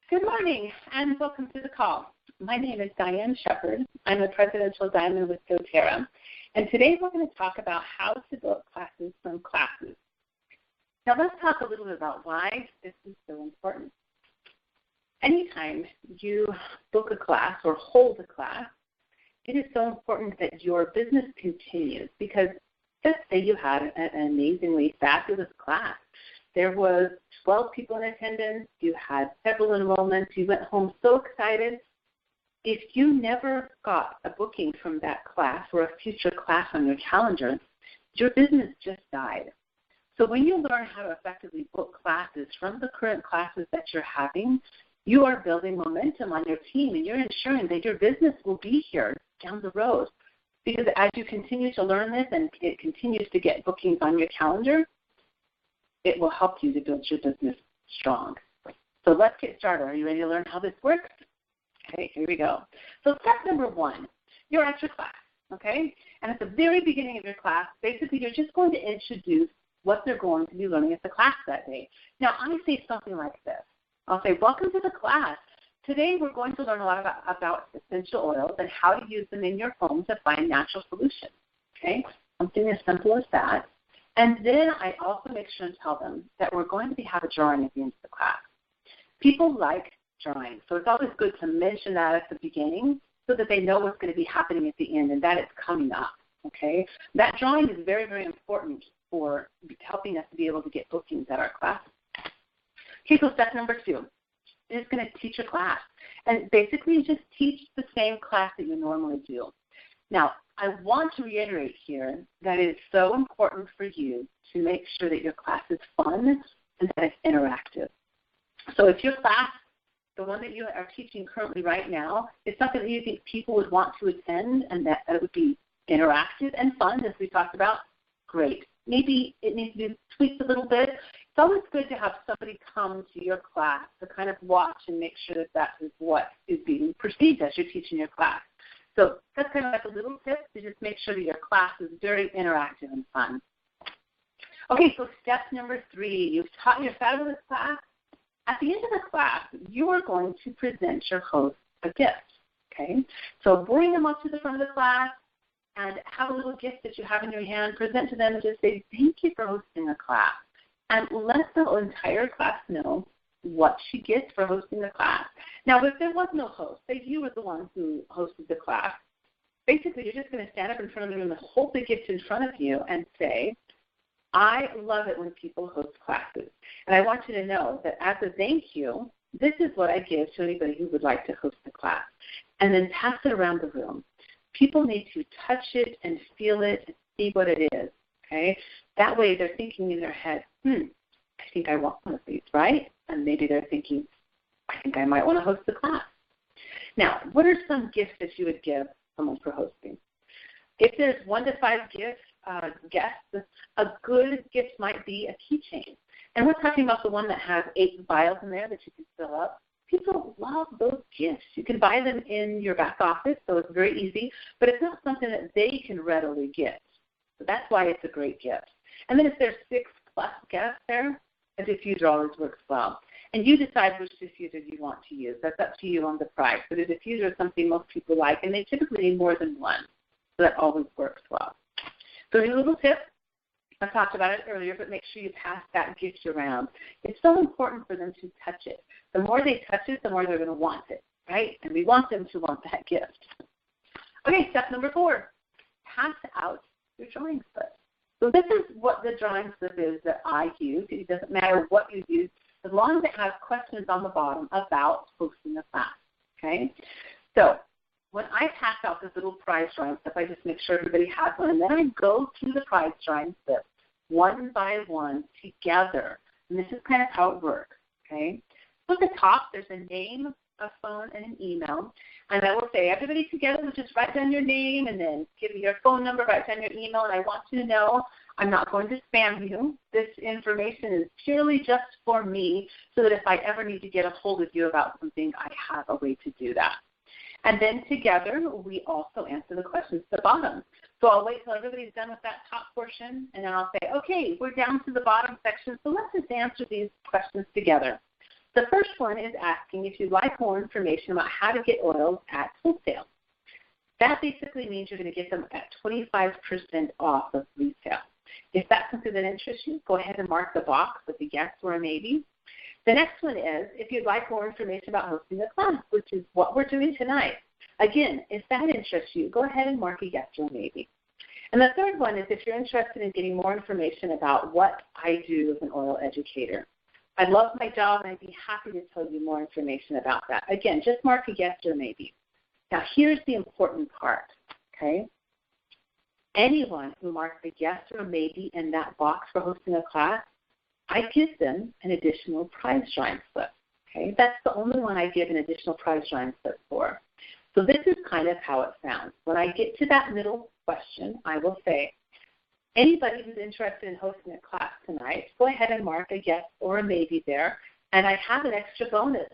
Good morning and welcome to the call. My name is Diane Shephard. I'm a presidential diamond with doTERRA, and today we're going to talk about how to build classes from classes. Now let's talk a little bit about why this is so important. Anytime you book a class or hold a class, it is so important that your business continues because let's say you had an amazingly fabulous class. There was 12 people in attendance, you had several enrollments, you went home so excited. If you never got a booking from that class or a future class on your calendar, your business just died. So when you learn how to effectively book classes from the current classes that you're having, you are building momentum on your team and you're ensuring that your business will be here down the road. Because as you continue to learn this and it continues to get bookings on your calendar, it will help you to build your business strong. So let's get started. Are you ready to learn how this works? Okay, here we go. So step number one, you're at your class, okay? And at the very beginning of your class, basically you're just going to introduce what they're going to be learning at the class that day. Now, I say something like this. I'll say, welcome to the class. Today we're going to learn a lot about essential oils and how to use them in your home to find natural solutions, okay? Something as simple as that. And then I also make sure and tell them that we're going to have a drawing at the end of the class. People like drawings, so it's always good to mention that at the beginning so that they know what's going to be happening at the end and that it's coming up, okay? That drawing is very, very important for helping us to be able to get bookings at our class. Okay, so step number two is going to teach a class. And basically you just teach the same class that you normally do. Now, I want to reiterate here that it is so important for you to make sure that your class is fun and that it's interactive. So if your class, the one that you are teaching currently right now, is something that you think people would want to attend and that it would be interactive and fun, as we talked about, great. Maybe it needs to be tweaked a little bit. It's always good to have somebody come to your class to kind of watch and make sure that that is what is being perceived as you're teaching your class. So that's kind of like a little tip to just make sure that your class is very interactive and fun. Okay, so step number three, you've taught your fabulous class. At the end of the class, you are going to present your host a gift, okay? So bring them up to the front of the class and have a little gift that you have in your hand, present to them and just say, thank you for hosting the class. And let the entire class know what she gets for hosting the class. Now, if there was no host, say you were the one who hosted the class, basically you're just going to stand up in front of the room and hold the gift in front of you and say, I love it when people host classes. And I want you to know that as a thank you, this is what I give to anybody who would like to host the class. And then pass it around the room. People need to touch it and feel it and see what it is, okay? That way they're thinking in their head, I think I want one of these, right? And maybe they're thinking, I think I might want to host the class. Now, what are some gifts that you would give someone for hosting? If there's 1 to 5 guests, a good gift might be a keychain. And we're talking about the one that has 8 vials in there that you can fill up. People love those gifts. You can buy them in your back office, so it's very easy, but it's not something that they can readily get. So that's why it's a great gift. And then if there's 6+ guests there, a diffuser always works well. And you decide which diffuser you want to use. That's up to you on the price. But a diffuser is something most people like, and they typically need more than one. So that always works well. So here's a little tip. I talked about it earlier, but make sure you pass that gift around. It's so important for them to touch it. The more they touch it, the more they're going to want it, right? And we want them to want that gift. Okay, step number 4, pass out your drawing slip. So this is what the drawing slip is that I use. It doesn't matter what you use, as long as it has questions on the bottom about hosting the class, okay? So when I pass out this little prize drawing slip, I just make sure everybody has one, and then I go through the prize drawing slip one by one together. And this is kind of how it works, okay? So at the top, there's a name, a phone, and an email. And I will say, everybody together will just write down your name and then give me your phone number, write down your email, and I want you to know I'm not going to spam you. This information is purely just for me so that if I ever need to get a hold of you about something, I have a way to do that. And then together, we also answer the questions at the bottom. So I'll wait until everybody's done with that top portion, and then I'll say, okay, we're down to the bottom section, so let's just answer these questions together. The first one is asking if you'd like more information about how to get oils at wholesale. That basically means you're going to get them at 25% off of retail. If that's something that interests you, go ahead and mark the box with a yes or a maybe. The next one is if you'd like more information about hosting a class, which is what we're doing tonight. Again, if that interests you, go ahead and mark a yes or a maybe. And the third one is if you're interested in getting more information about what I do as an oil educator. I love my job, and I'd be happy to tell you more information about that. Again, just mark a yes or a maybe. Now, here's the important part, okay? Anyone who marks a yes or a maybe in that box for hosting a class, I give them an additional prize drawing slip, okay? That's the only one I give an additional prize drawing slip for. So this is kind of how it sounds. When I get to that middle question, I will say, anybody who's interested in hosting a class tonight, go ahead and mark a yes or a maybe there, and I have an extra bonus.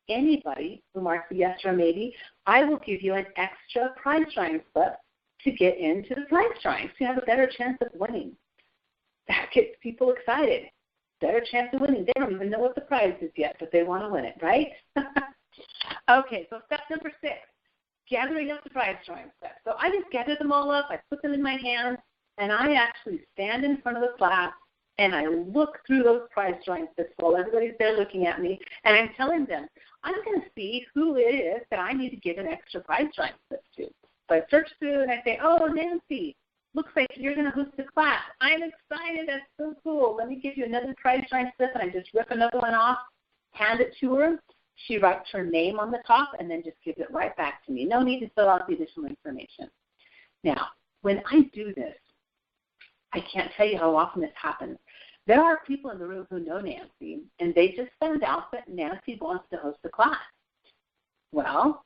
Anybody who marks a yes or a maybe, I will give you an extra prize drawing slip to get into the prize drawing, so you have a better chance of winning. That gets people excited. Better chance of winning. They don't even know what the prize is yet, but they want to win it, right? Okay, so step number 6, gathering up the prize drawing slips. So I just gather them all up, I put them in my hands, and I actually stand in front of the class, and I look through those prize drawing slips while everybody's there looking at me, and I'm telling them, I'm going to see who it is that I need to give an extra prize drawing slip to. So I search through, and I say, oh, Nancy, looks like you're going to host a class. I'm excited. That's so cool. Let me give you another prize drawing slip, and I just rip another one off, hand it to her. She writes her name on the top and then just gives it right back to me. No need to fill out the additional information. Now, when I do this, I can't tell you how often this happens. There are people in the room who know Nancy, and they just found out that Nancy wants to host a class. Well,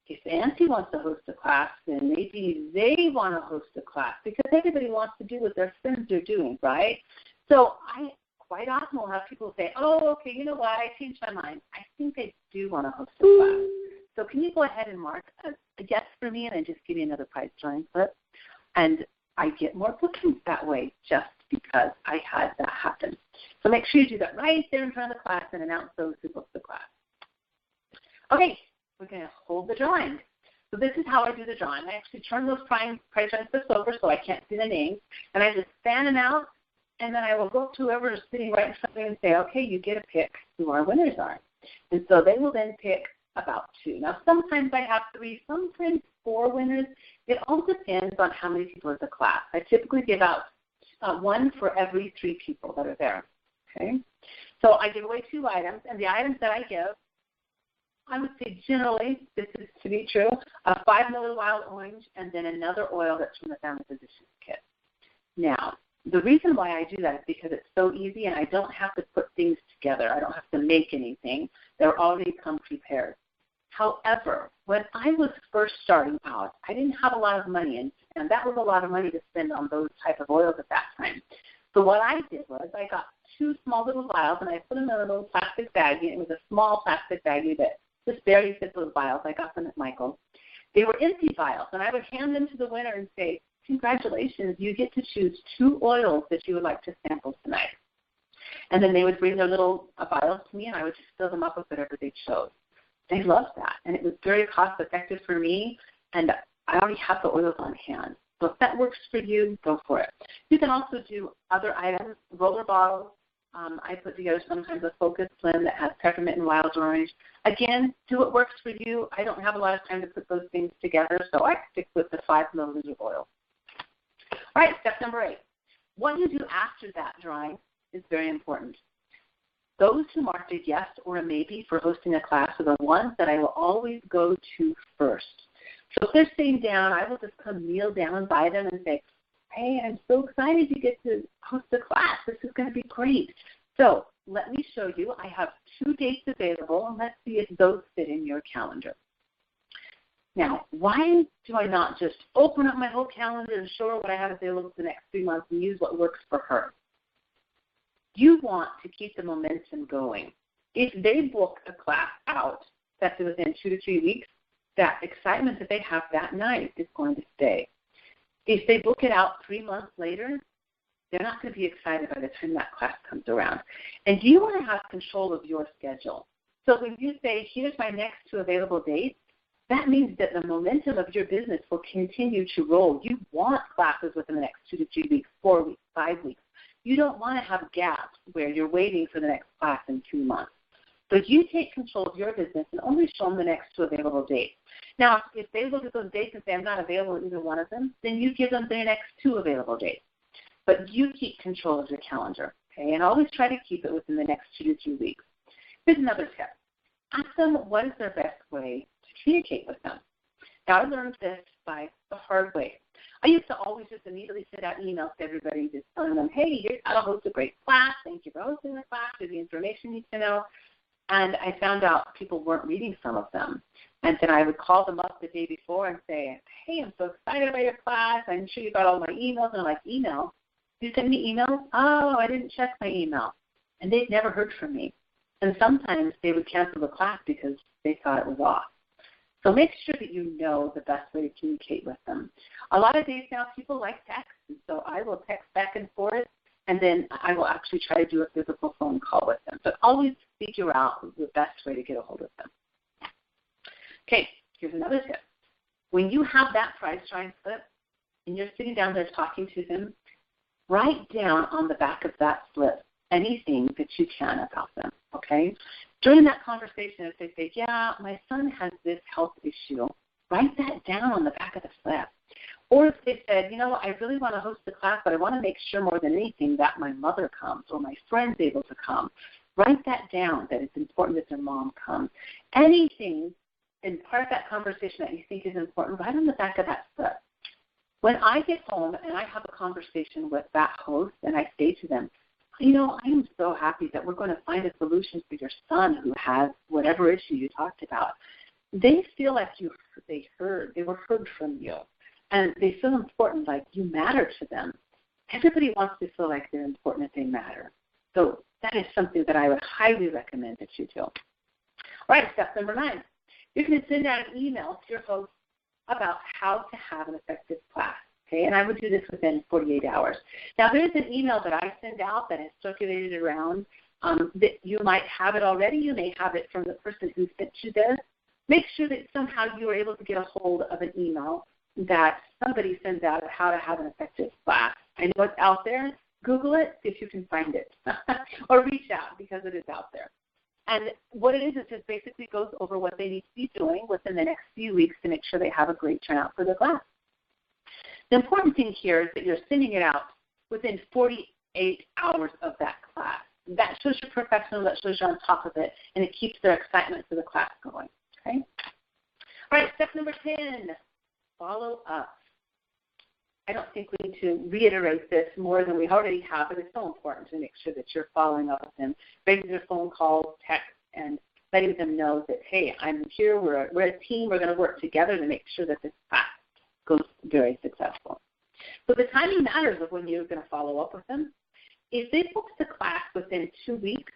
if Nancy wants to host a class, then maybe they want to host a class because everybody wants to do what their friends are doing, right? So I quite often will have people say, oh, okay, you know what, I changed my mind. I think I do want to host a class. So can you go ahead and mark a yes for me and then just give me another prize drawing slip? And I get more bookings that way just because I had that happen. So make sure you do that right there in front of the class and announce those who booked the class. Okay, we're going to hold the drawing. So this is how I do the drawing. I actually turn those prize drawing slips over so I can't see the names, and I just fan them out, and then I will go to whoever is sitting right in front of me and say, okay, you get to pick who our winners are. And so they will then pick about 2. Now, sometimes I have 3, sometimes 4 winners. It all depends on how many people are at the class. I typically give out 1 for every 3 people that are there. Okay? So I give away 2 items, and the items that I give, I would say generally, this is to be true, a 5 ml wild orange and then another oil that's from the Family Physicians Kit. Now, the reason why I do that is because it's so easy and I don't have to put things together. I don't have to make anything. They're already come prepared. However, when I was first starting out, I didn't have a lot of money, and that was a lot of money to spend on those type of oils at that time. So what I did was I got 2 small little vials, and I put them in a little plastic baggie. It was a small plastic baggie that just barely fit those vials. I got them at Michael's. They were empty vials, and I would hand them to the winner and say, congratulations, you get to choose 2 oils that you would like to sample tonight. And then they would bring their little vials to me, and I would just fill them up with whatever they chose. They loved that, and it was very cost-effective for me, and I already have the oils on hand. So if that works for you, go for it. You can also do other items, roller bottles. I put together sometimes a focus blend that has peppermint and wild orange. Again, do what works for you. I don't have a lot of time to put those things together, so I stick with the 5 milliliter oil. All right, step number 8. What you do after that drawing is very important. Those who marked a yes or a maybe for hosting a class are the ones that I will always go to first. So if they're sitting down, I will just come kneel down by them and say, hey, I'm so excited you get to host a class. This is going to be great. So let me show you. I have 2 dates available, and let's see if those fit in your calendar. Now, why do I not just open up my whole calendar and show her what I have available for the next 3 months and use what works for her? You want to keep the momentum going. If they book a class out that's within 2 to 3 weeks, that excitement that they have that night is going to stay. If they book it out 3 months later, they're not going to be excited by the time that class comes around. And you want to have control of your schedule. So when you say, here's my next 2 available dates, that means that the momentum of your business will continue to roll. You want classes within the next 2 to 3 weeks, 4 weeks, 5 weeks. You don't want to have gaps where you're waiting for the next class in 2 months. So you take control of your business and only show them the next 2 available dates. Now, if they look at those dates and say, I'm not available at either one of them, then you give them their next 2 available dates. But you keep control of your calendar, okay? And always try to keep it within the next 2 to 3 weeks. Here's another tip. Ask them what is their best way to communicate with them. Now, I learned this by the hard way. I used to always just immediately send out emails to everybody just telling them, hey, here's how to host a great class. Thank you for hosting the class. Here's the information you need to know. And I found out people weren't reading some of them. And then I would call them up the day before and say, hey, I'm so excited about your class. I'm sure you got all my emails. And I'm like, email? You send me emails? Oh, I didn't check my email. And they'd never heard from me. And sometimes they would cancel the class because they thought it was off. So make sure that you know the best way to communicate with them. A lot of days now, people like text. And so I will text back and forth. And then I will actually try to do a physical phone call with them. But always figure out the best way to get a hold of them. Okay, here's another tip. When you have that price trying slip and you're sitting down there talking to them, write down on the back of that slip anything that you can about them, okay? During that conversation, if they say, yeah, my son has this health issue, write that down on the back of the slip. Or if they said, you know, I really want to host the class, but I want to make sure more than anything that my mother comes or my friend's able to come, write that down, that it's important that their mom comes. Anything in part of that conversation that you think is important, write on the back of that slip. When I get home and I have a conversation with that host and I say to them, you know, I am so happy that we're going to find a solution for your son who has whatever issue you talked about, they feel like they were heard from you. And they feel important, like you matter to them. Everybody wants to feel like they're important, that they matter. So that is something that I would highly recommend that you do. All right, step number 9. You can send out an email to your host about how to have an effective class. Okay, and I would do this within 48 hours. Now, there's an email that I send out that has circulated around that you might have it already. You may have it from the person who sent you this. Make sure that somehow you are able to get a hold of an email that somebody sends out of how to have an effective class. I know it's out there. Google it, see if you can find it. Or reach out because it is out there. And what it is just basically goes over what they need to be doing within the next few weeks to make sure they have a great turnout for their class. The important thing here is that you're sending it out within 48 hours of that class. That shows you're professional, that shows you're on top of it, and it keeps their excitement for the class going. Okay? All right, step number 10. Follow up. I don't think we need to reiterate this more than we already have, but it's so important to make sure that you're following up with them, regular phone calls, text, and letting them know that, hey, I'm here, we're a team, we're going to work together to make sure that this class goes very successful. So the timing matters of when you're going to follow up with them. If they book the class within 2 weeks,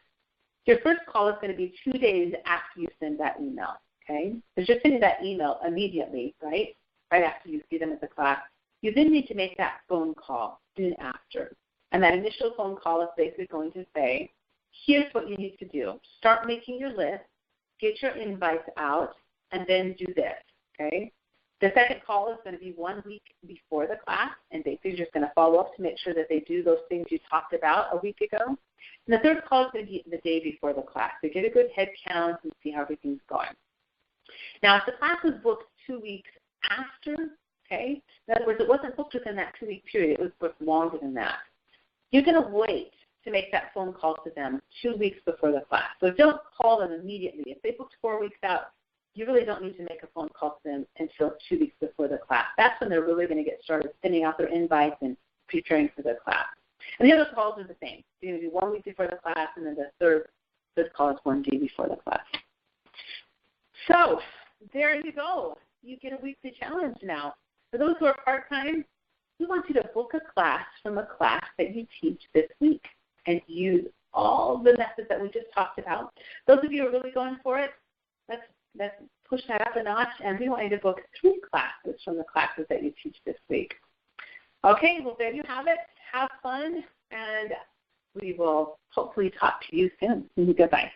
your first call is going to be 2 days after you send that email, okay? Because you're sending that email immediately, right after you see them at the class. You then need to make that phone call soon after. And that initial phone call is basically going to say, here's what you need to do. Start making your list, get your invites out, and then do this, okay? The second call is going to be 1 week before the class, and basically you're just going to follow up to make sure that they do those things you talked about a week ago. And the third call is going to be the day before the class. So get a good head count and see how everything's going. Now, if the class was booked 2 weeks after, okay, in other words, it wasn't booked within that 2-week period. It was booked longer than that. You're going to wait to make that phone call to them 2 weeks before the class. So don't call them immediately. If they booked 4 weeks out, you really don't need to make a phone call to them until 2 weeks before the class. That's when they're really going to get started sending out their invites and preparing for their class. And the other calls are the same. You're going to do 1 week before the class, and then the third call is 1 day before the class. So there you go. You get a weekly challenge now. For those who are part-time, we want you to book a class from a class that you teach this week and use all the methods that we just talked about. Those of you who are really going for it, let's push that up a notch, and we want you to book 3 classes from the classes that you teach this week. Okay, well, there you have it. have fun, and we will hopefully talk to you soon. Goodbye.